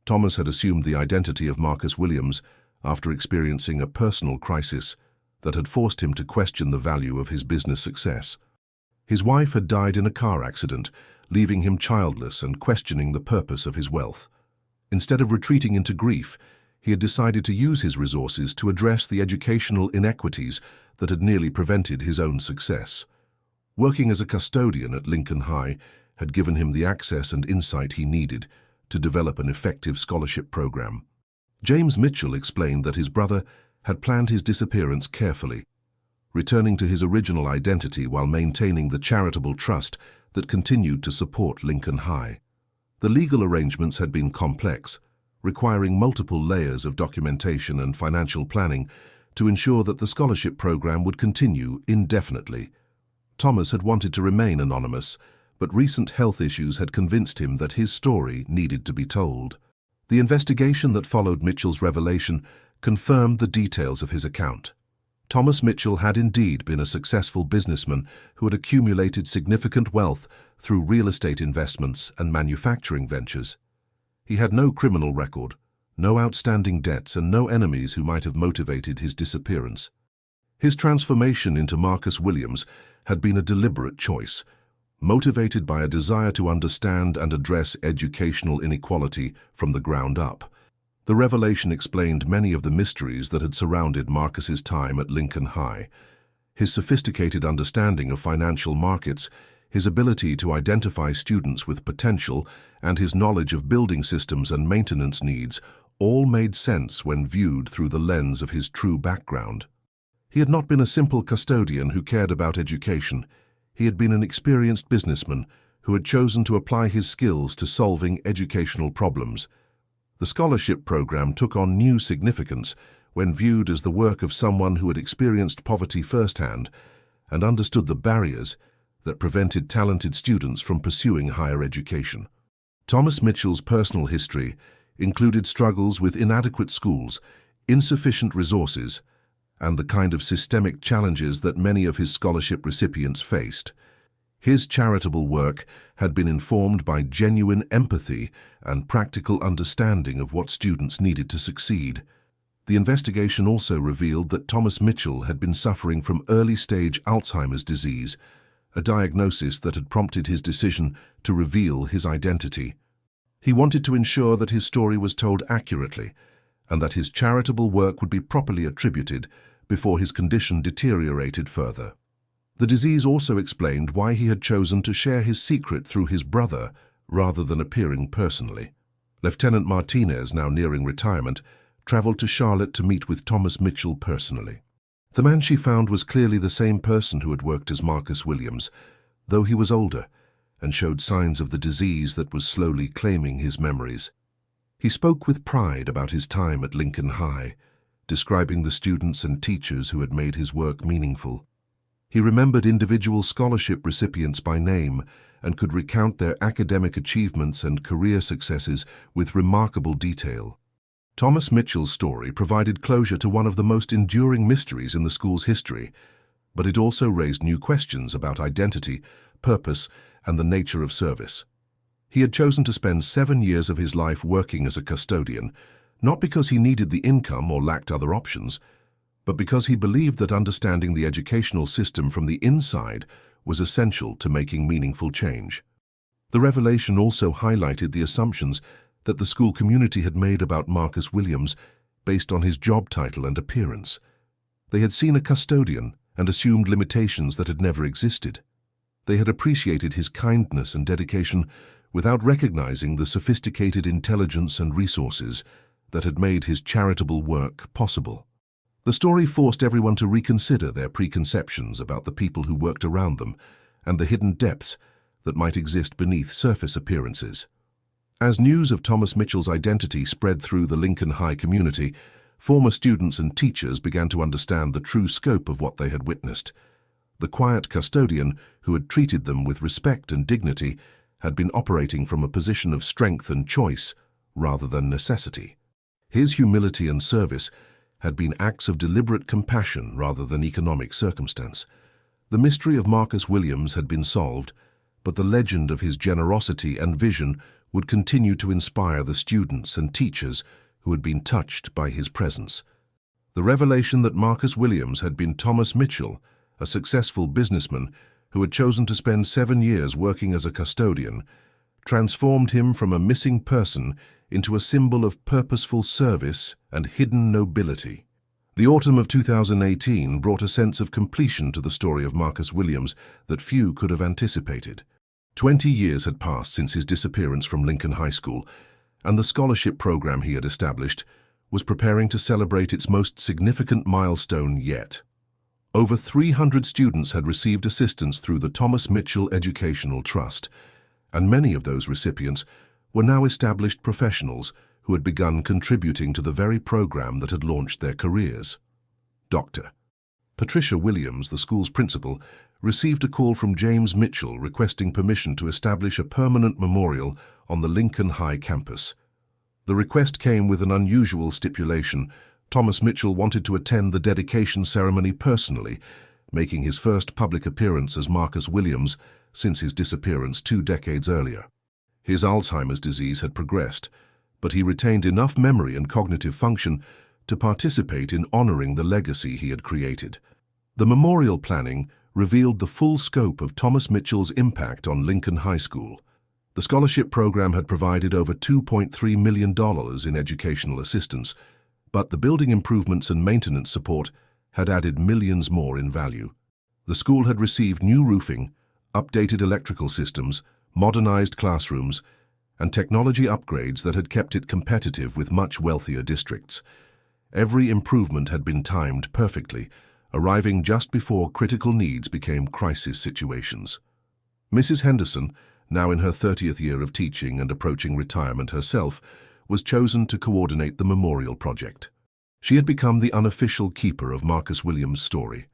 Thomas had assumed the identity of Marcus Williams after experiencing a personal crisis that had forced him to question the value of his business success. His wife had died in a car accident, leaving him childless and questioning the purpose of his wealth. Instead of retreating into grief, he had decided to use his resources to address the educational inequities that had nearly prevented his own success. Working as a custodian at Lincoln High had given him the access and insight he needed to develop an effective scholarship program. James Mitchell explained that his brother had planned his disappearance carefully, returning to his original identity while maintaining the charitable trust that continued to support Lincoln High. The legal arrangements had been complex, requiring multiple layers of documentation and financial planning to ensure that the scholarship program would continue indefinitely. Thomas had wanted to remain anonymous, but recent health issues had convinced him that his story needed to be told. The investigation that followed Mitchell's revelation confirmed the details of his account. Thomas Mitchell had indeed been a successful businessman who had accumulated significant wealth through real estate investments and manufacturing ventures. He had no criminal record, no outstanding debts, and no enemies who might have motivated his disappearance. His transformation into Marcus Williams had been a deliberate choice, motivated by a desire to understand and address educational inequality from the ground up. The revelation explained many of the mysteries that had surrounded Marcus's time at Lincoln High. His sophisticated understanding of financial markets, his ability to identify students with potential, and his knowledge of building systems and maintenance needs all made sense when viewed through the lens of his true background. He had not been a simple custodian who cared about education. He had been an experienced businessman who had chosen to apply his skills to solving educational problems. The scholarship program took on new significance when viewed as the work of someone who had experienced poverty firsthand and understood the barriers that prevented talented students from pursuing higher education. Thomas Mitchell's personal history included struggles with inadequate schools, insufficient resources, and the kind of systemic challenges that many of his scholarship recipients faced. His charitable work had been informed by genuine empathy and practical understanding of what students needed to succeed. The investigation also revealed that Thomas Mitchell had been suffering from early-stage Alzheimer's disease, a diagnosis that had prompted his decision to reveal his identity. He wanted to ensure that his story was told accurately and that his charitable work would be properly attributed before his condition deteriorated further. The disease also explained why he had chosen to share his secret through his brother rather than appearing personally. Lieutenant Martinez, now nearing retirement, traveled to Charlotte to meet with Thomas Mitchell personally. The man she found was clearly the same person who had worked as Marcus Williams, though he was older and showed signs of the disease that was slowly claiming his memories. He spoke with pride about his time at Lincoln High, describing the students and teachers who had made his work meaningful. He remembered individual scholarship recipients by name and could recount their academic achievements and career successes with remarkable detail. Thomas Mitchell's story provided closure to one of the most enduring mysteries in the school's history, but it also raised new questions about identity, purpose, and the nature of service. He had chosen to spend 7 years of his life working as a custodian, not because he needed the income or lacked other options, but because he believed that understanding the educational system from the inside was essential to making meaningful change. The revelation also highlighted the assumptions that the school community had made about Marcus Williams based on his job title and appearance. They had seen a custodian and assumed limitations that had never existed. They had appreciated his kindness and dedication without recognizing the sophisticated intelligence and resources that had made his charitable work possible. The story forced everyone to reconsider their preconceptions about the people who worked around them and the hidden depths that might exist beneath surface appearances. As news of Thomas Mitchell's identity spread through the Lincoln High community, former students and teachers began to understand the true scope of what they had witnessed. The quiet custodian, who had treated them with respect and dignity, had been operating from a position of strength and choice rather than necessity. His humility and service had been acts of deliberate compassion rather than economic circumstance. The mystery of Marcus Williams had been solved, but the legend of his generosity and vision would continue to inspire the students and teachers who had been touched by his presence. The revelation that Marcus Williams had been Thomas Mitchell, a successful businessman who had chosen to spend 7 years working as a custodian, transformed him from a missing person into a symbol of purposeful service and hidden nobility. The autumn of 2018 brought a sense of completion to the story of Marcus Williams that few could have anticipated. 20 years had passed since his disappearance from Lincoln High School, and the scholarship program he had established was preparing to celebrate its most significant milestone yet. Over 300 students had received assistance through the Thomas Mitchell Educational Trust, and many of those recipients were now established professionals who had begun contributing to the very program that had launched their careers. Dr. Patricia Williams, the school's principal, received a call from James Mitchell requesting permission to establish a permanent memorial on the Lincoln High campus. The request came with an unusual stipulation. Thomas Mitchell wanted to attend the dedication ceremony personally, making his first public appearance as Marcus Williams since his disappearance 2 decades earlier. His Alzheimer's disease had progressed, but he retained enough memory and cognitive function to participate in honoring the legacy he had created. The memorial planning revealed the full scope of Thomas Mitchell's impact on Lincoln High School. The scholarship program had provided over $2.3 million in educational assistance, but the building improvements and maintenance support had added millions more in value. The school had received new roofing, updated electrical systems, modernized classrooms, and technology upgrades that had kept it competitive with much wealthier districts. Every improvement had been timed perfectly, arriving just before critical needs became crisis situations. Mrs. Henderson, now in her 30th year of teaching and approaching retirement herself, was chosen to coordinate the memorial project. She had become the unofficial keeper of Marcus Williams' story,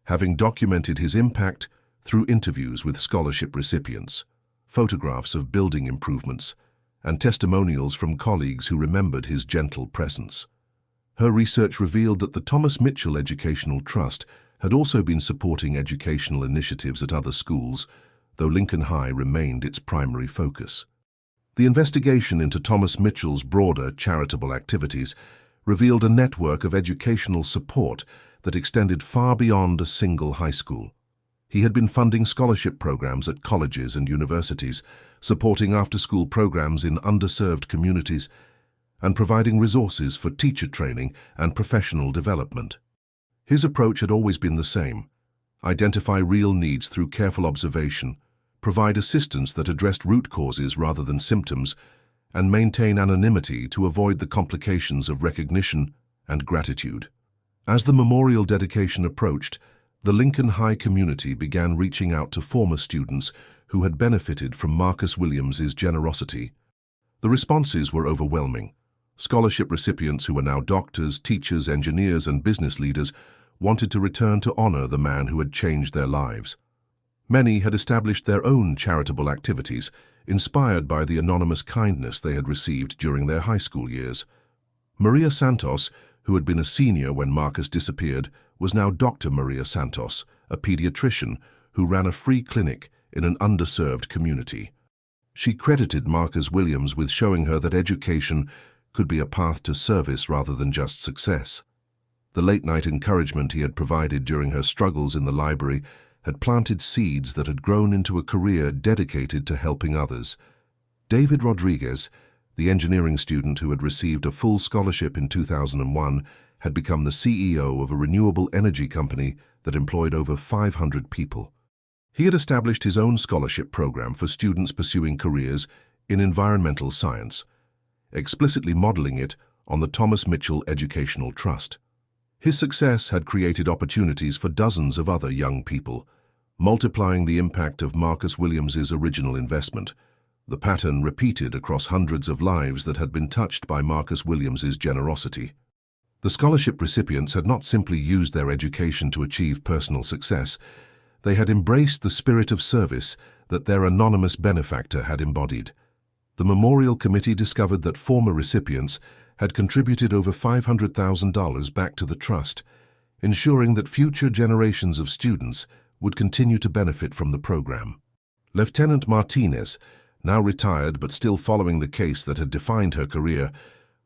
having documented his impact through interviews with scholarship recipients, photographs of building improvements, and testimonials from colleagues who remembered his gentle presence. Her research revealed that the Thomas Mitchell Educational Trust had also been supporting educational initiatives at other schools, though Lincoln High remained its primary focus. The investigation into Thomas Mitchell's broader charitable activities revealed a network of educational support that extended far beyond a single high school. He had been funding scholarship programs at colleges and universities, supporting after-school programs in underserved communities, and providing resources for teacher training and professional development. His approach had always been the same: identify real needs through careful observation, provide assistance that addressed root causes rather than symptoms, and maintain anonymity to avoid the complications of recognition and gratitude. As the memorial dedication approached, the Lincoln High community began reaching out to former students who had benefited from Marcus Williams's generosity. The responses were overwhelming. Scholarship recipients who were now doctors, teachers, engineers, and business leaders wanted to return to honor the man who had changed their lives. Many had established their own charitable activities, inspired by the anonymous kindness they had received during their high school years. Maria Santos, who had been a senior when Marcus disappeared, was now Dr. Maria Santos, a pediatrician who ran a free clinic in an underserved community. She credited Marcus Williams with showing her that education could be a path to service rather than just success. The late-night encouragement he had provided during her struggles in the library had planted seeds that had grown into a career dedicated to helping others. David Rodriguez, the engineering student who had received a full scholarship in 2001, had become the CEO of a renewable energy company that employed over 500 people. He had established his own scholarship program for students pursuing careers in environmental science, explicitly modeling it on the Thomas Mitchell Educational Trust. His success had created opportunities for dozens of other young people, multiplying the impact of Marcus Williams's original investment. The pattern repeated across hundreds of lives that had been touched by Marcus Williams's generosity. The scholarship recipients had not simply used their education to achieve personal success. They had embraced the spirit of service that their anonymous benefactor had embodied. The Memorial Committee discovered that former recipients had contributed over $500,000 back to the trust, ensuring that future generations of students would continue to benefit from the program. Lieutenant Martinez, now retired but still following the case that had defined her career,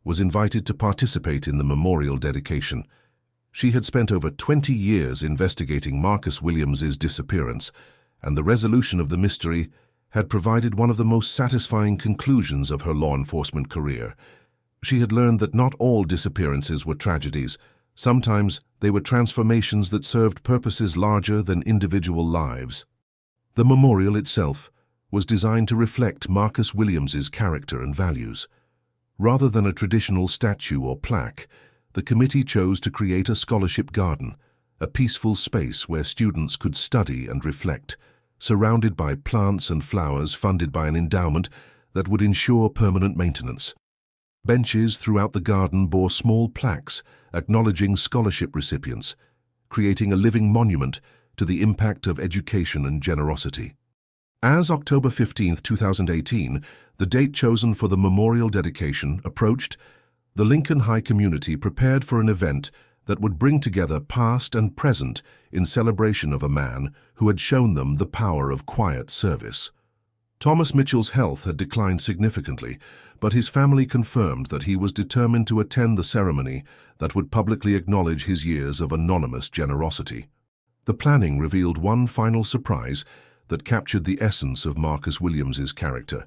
was invited to participate in the memorial dedication. She had spent over 20 years investigating Marcus Williams's disappearance, and the resolution of the mystery had provided one of the most satisfying conclusions of her law enforcement career. She had learned that not all disappearances were tragedies. Sometimes they were transformations that served purposes larger than individual lives. The memorial itself was designed to reflect Marcus Williams's character and values. Rather than a traditional statue or plaque, the committee chose to create a scholarship garden, a peaceful space where students could study and reflect, surrounded by plants and flowers funded by an endowment that would ensure permanent maintenance. Benches throughout the garden bore small plaques acknowledging scholarship recipients, creating a living monument to the impact of education and generosity. As October 15, 2018, the date chosen for the memorial dedication approached, the Lincoln High community prepared for an event that would bring together past and present in celebration of a man who had shown them the power of quiet service. Thomas Mitchell's health had declined significantly, but his family confirmed that he was determined to attend the ceremony that would publicly acknowledge his years of anonymous generosity. The planning revealed one final surprise that captured the essence of Marcus Williams's character.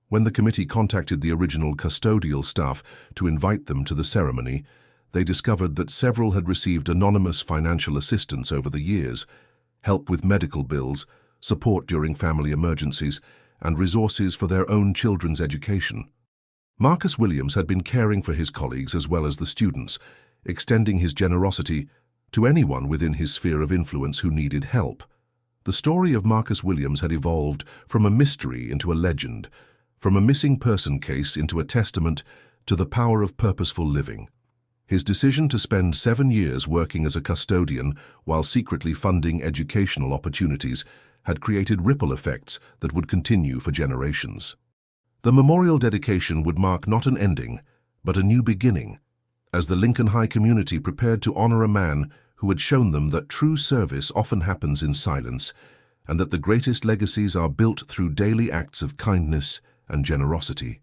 When the committee contacted the original custodial staff to invite them to the ceremony, they discovered that several had received anonymous financial assistance over the years, help with medical bills, support during family emergencies, and resources for their own children's education. Marcus Williams had been caring for his colleagues as well as the students, extending his generosity to anyone within his sphere of influence who needed help. The story of Marcus Williams had evolved from a mystery into a legend, from a missing person case into a testament to the power of purposeful living. His decision to spend 7 years working as a custodian while secretly funding educational opportunities had created ripple effects that would continue for generations. The memorial dedication would mark not an ending, but a new beginning, as the Lincoln High community prepared to honor a man who had shown them that true service often happens in silence, and that the greatest legacies are built through daily acts of kindness and generosity.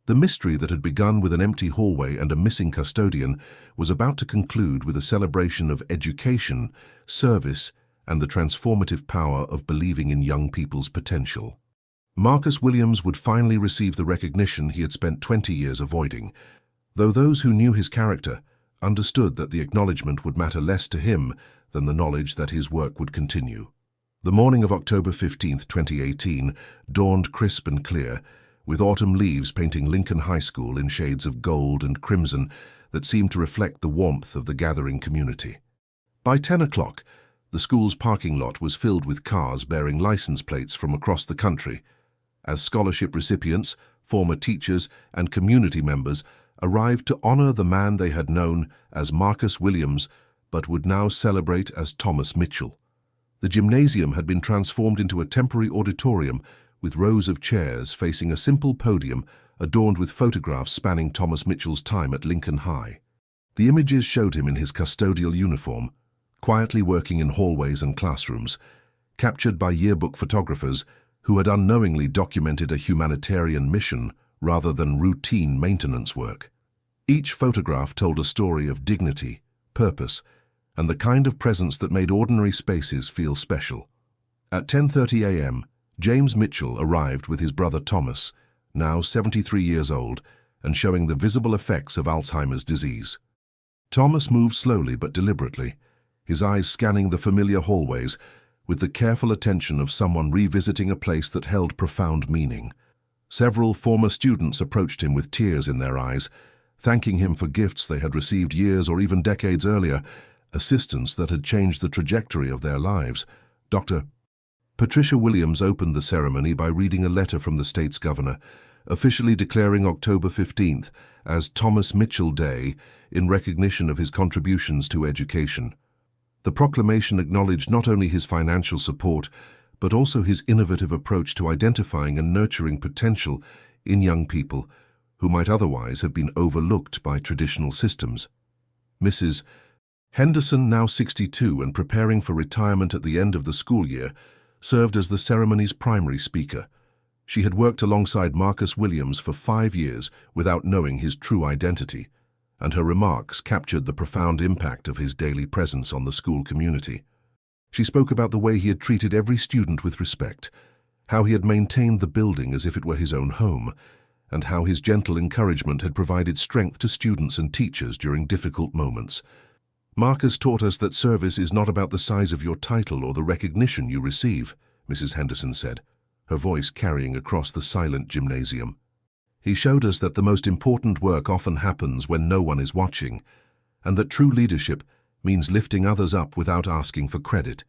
The mystery that had begun with an empty hallway and a missing custodian was about to conclude with a celebration of education, service, and the transformative power of believing in young people's potential. Marcus Williams would finally receive the recognition he had spent 20 years avoiding, though those who knew his character understood that the acknowledgement would matter less to him than the knowledge that his work would continue. The morning of October 15, 2018, dawned crisp and clear, with autumn leaves painting Lincoln High School in shades of gold and crimson that seemed to reflect the warmth of the gathering community. By 10 o'clock, the school's parking lot was filled with cars bearing license plates from across the country, as scholarship recipients, former teachers, and community members arrived to honor the man they had known as Marcus Williams but would now celebrate as Thomas Mitchell. The gymnasium had been transformed into a temporary auditorium with rows of chairs facing a simple podium adorned with photographs spanning Thomas Mitchell's time at Lincoln High. The images showed him in his custodial uniform, quietly working in hallways and classrooms, captured by yearbook photographers who had unknowingly documented a humanitarian mission rather than routine maintenance work. Each photograph told a story of dignity, purpose, and the kind of presence that made ordinary spaces feel special. At 10:30 a.m., James Mitchell arrived with his brother Thomas, now 73 years old, and showing the visible effects of Alzheimer's disease. Thomas moved slowly but deliberately, his eyes scanning the familiar hallways with the careful attention of someone revisiting a place that held profound meaning. Several former students approached him with tears in their eyes, thanking him for gifts they had received years or even decades earlier, assistance that had changed the trajectory of their lives. Dr. Patricia Williams opened the ceremony by reading a letter from the state's governor, officially declaring October 15th as Thomas Mitchell Day in recognition of his contributions to education. The proclamation acknowledged not only his financial support, but also his innovative approach to identifying and nurturing potential in young people who might otherwise have been overlooked by traditional systems. Mrs. Henderson, now 62 and preparing for retirement at the end of the school year, served as the ceremony's primary speaker. She had worked alongside Marcus Williams for 5 years without knowing his true identity, and her remarks captured the profound impact of his daily presence on the school community. She spoke about the way he had treated every student with respect, how he had maintained the building as if it were his own home, and how his gentle encouragement had provided strength to students and teachers during difficult moments. Marcus taught us that service is not about the size of your title or the recognition you receive, Mrs. Henderson said, her voice carrying across the silent gymnasium. He showed us that the most important work often happens when no one is watching, and that true leadership means lifting others up without asking for credit.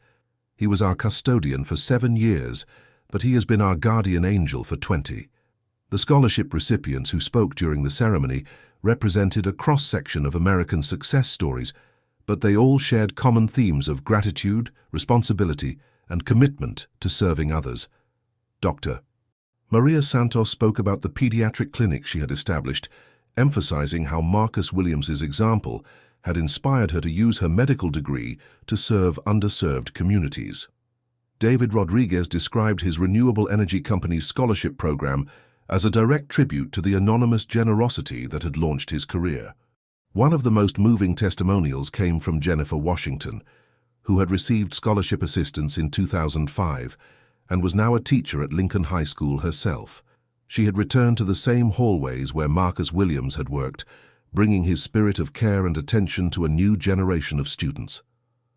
He was our custodian for 7 years, but he has been our guardian angel for 20. The scholarship recipients who spoke during the ceremony represented a cross-section of American success stories, but they all shared common themes of gratitude, responsibility, and commitment to serving others. Dr. Maria Santos spoke about the pediatric clinic she had established, emphasizing how Marcus Williams's example had inspired her to use her medical degree to serve underserved communities. David Rodriguez described his renewable energy company's scholarship program as a direct tribute to the anonymous generosity that had launched his career. One of the most moving testimonials came from Jennifer Washington, who had received scholarship assistance in 2005 and was now a teacher at Lincoln High School herself. She had returned to the same hallways where Marcus Williams had worked, bringing his spirit of care and attention to a new generation of students.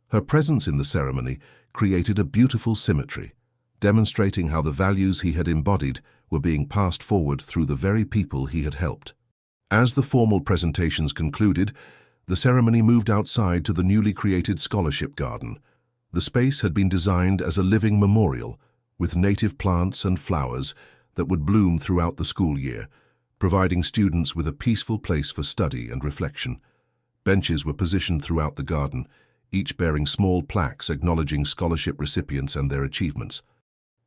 Her presence in the ceremony created a beautiful symmetry, demonstrating how the values he had embodied were being passed forward through the very people he had helped. As the formal presentations concluded, the ceremony moved outside to the newly created scholarship garden. The space had been designed as a living memorial, with native plants and flowers that would bloom throughout the school year, providing students with a peaceful place for study and reflection. Benches were positioned throughout the garden, each bearing small plaques acknowledging scholarship recipients and their achievements.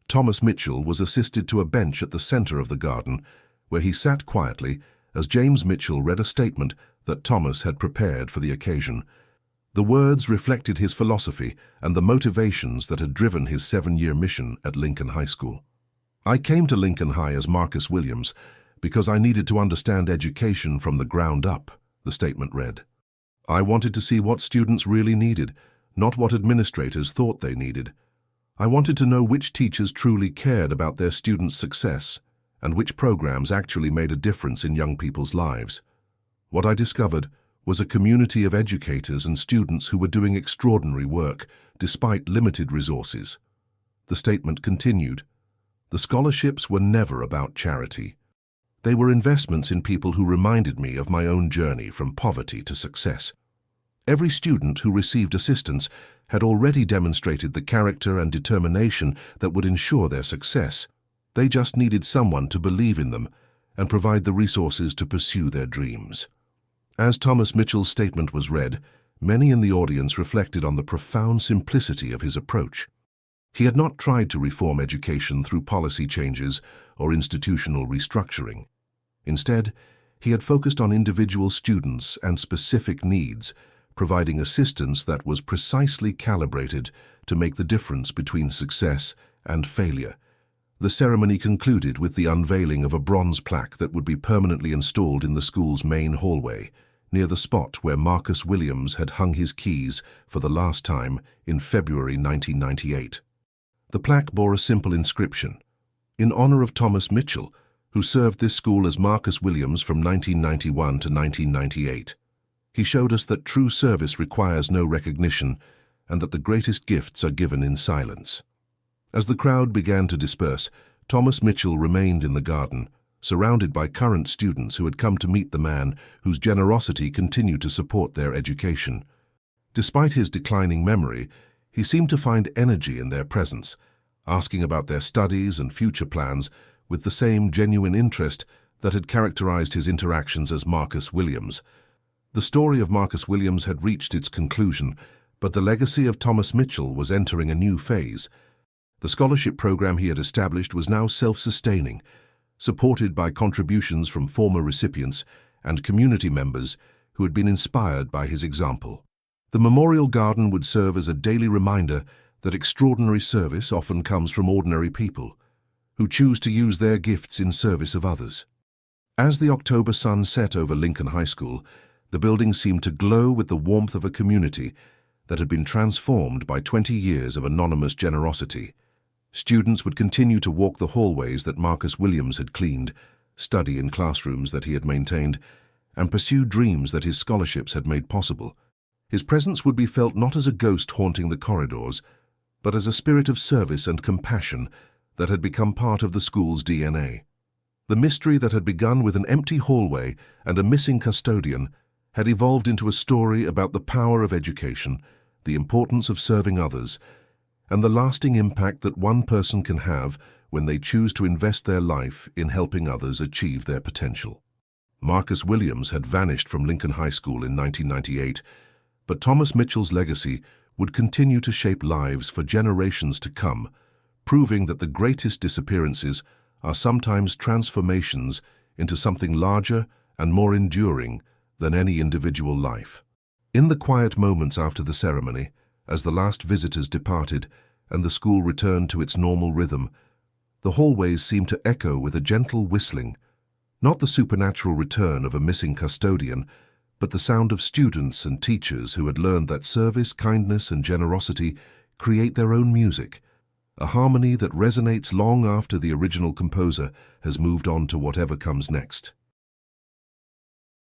Thomas Mitchell was assisted to a bench at the center of the garden, where he sat quietly as James Mitchell read a statement that Thomas had prepared for the occasion. The words reflected his philosophy and the motivations that had driven his 7-year mission at Lincoln High School. "I came to Lincoln High as Marcus Williams, because I needed to understand education from the ground up, the statement read. I wanted to see what students really needed, not what administrators thought they needed. I wanted to know which teachers truly cared about their students' success and which programs actually made a difference in young people's lives. What I discovered was a community of educators and students who were doing extraordinary work despite limited resources. The statement continued, "The scholarships were never about charity. They were investments in people who reminded me of my own journey from poverty to success. Every student who received assistance had already demonstrated the character and determination that would ensure their success. They just needed someone to believe in them and provide the resources to pursue their dreams." As Thomas Mitchell's statement was read, many in the audience reflected on the profound simplicity of his approach. He had not tried to reform education through policy changes or institutional restructuring. Instead, he had focused on individual students and specific needs, providing assistance that was precisely calibrated to make the difference between success and failure. The ceremony concluded with the unveiling of a bronze plaque that would be permanently installed in the school's main hallway, near the spot where Marcus Williams had hung his keys for the last time in February 1998. The plaque bore a simple inscription, "In honor of Thomas Mitchell, who served this school as Marcus Williams from 1991 to 1998. He showed us that true service requires no recognition and that the greatest gifts are given in silence." As the crowd began to disperse, Thomas Mitchell remained in the garden, surrounded by current students who had come to meet the man whose generosity continued to support their education. Despite his declining memory, he seemed to find energy in their presence, asking about their studies and future plans with the same genuine interest that had characterized his interactions as Marcus Williams. The story of Marcus Williams had reached its conclusion, but the legacy of Thomas Mitchell was entering a new phase. The scholarship program he had established was now self-sustaining, supported by contributions from former recipients and community members who had been inspired by his example. The memorial garden would serve as a daily reminder that extraordinary service often comes from ordinary people, who choose to use their gifts in service of others. As the October sun set over Lincoln High School, the building seemed to glow with the warmth of a community that had been transformed by 20 years of anonymous generosity. Students would continue to walk the hallways that Marcus Williams had cleaned, study in classrooms that he had maintained, and pursue dreams that his scholarships had made possible. His presence would be felt not as a ghost haunting the corridors, but as a spirit of service and compassion that had become part of the school's DNA. The mystery that had begun with an empty hallway and a missing custodian had evolved into a story about the power of education, the importance of serving others, and the lasting impact that one person can have when they choose to invest their life in helping others achieve their potential. Marcus Williams had vanished from Lincoln High School in 1998, but Thomas Mitchell's legacy would continue to shape lives for generations to come, proving that the greatest disappearances are sometimes transformations into something larger and more enduring than any individual life. In the quiet moments after the ceremony, as the last visitors departed and the school returned to its normal rhythm, the hallways seemed to echo with a gentle whistling, not the supernatural return of a missing custodian, but the sound of students and teachers who had learned that service, kindness, and generosity create their own music, a harmony that resonates long after the original composer has moved on to whatever comes next.